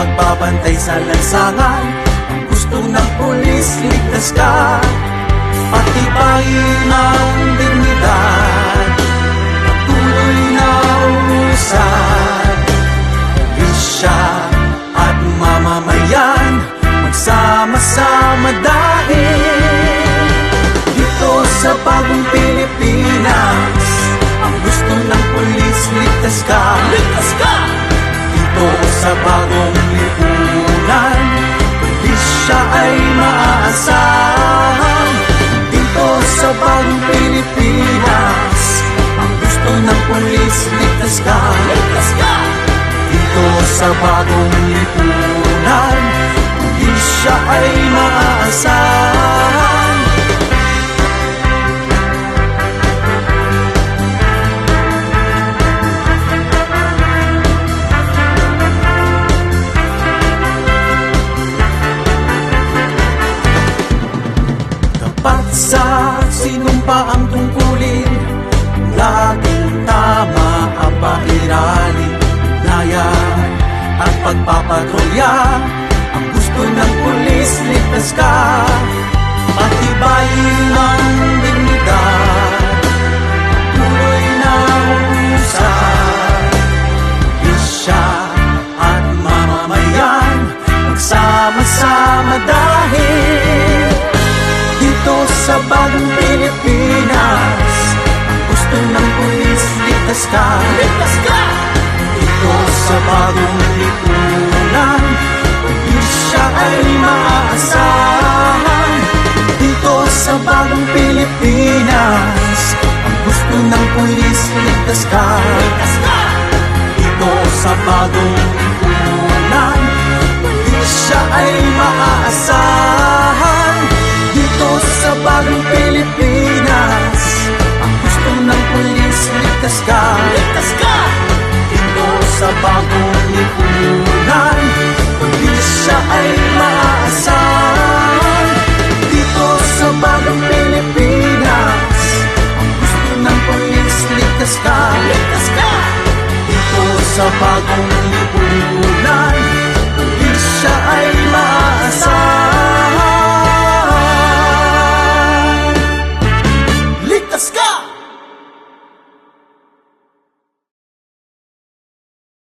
magbabantay sa lansangan. Ang gusto ng pulis, ligtas ka, patibayin ang dignidad, patuloy na usad. Pulisya at mamamayan, magsama-sama dahil dito sa bagong Pilipinas, ang gusto ng pulis, ligtas ka, ligtas ka. Dito sa bagong lipunan, pulisya ay maaasahan. Dito sa bagong Pilipinas, ang gusto ng pulis, ligtas ka, ligtas ka. Dito sa bagong lipunan, pulisya ay maaasahan. Dapat sa sinumpa ang tungkulin, laging tama ang pairalin, naya at pagpapatrolya. Ang gusto ng pulis, ligtas ka, patibayin ang dignidad, tuloy na usad. Pulisya at mamamayan, magsama-sama dahil dito sa bagong Pilipinas, ang gusto ng pulis, ligtas ka, ligtas ka. Dito sa bagong lipunan, pulisya ay maaasahan. Dito sa bagong Pilipinas, ang gusto ng pulis, ligtas ka, ligtas ka. Dito sa bagong lipunan, pulisya ay maaasahan. Dito sa bagong Pilipinas, ang gusto ng pulis, ligtas ka, ligtas ka. Dito sa bagong lipunan, pulisya ay maaasahan. Dito sa bagong Pilipinas, ang gusto ng pulis, ligtas ka, ligtas ka. Dito sa bagong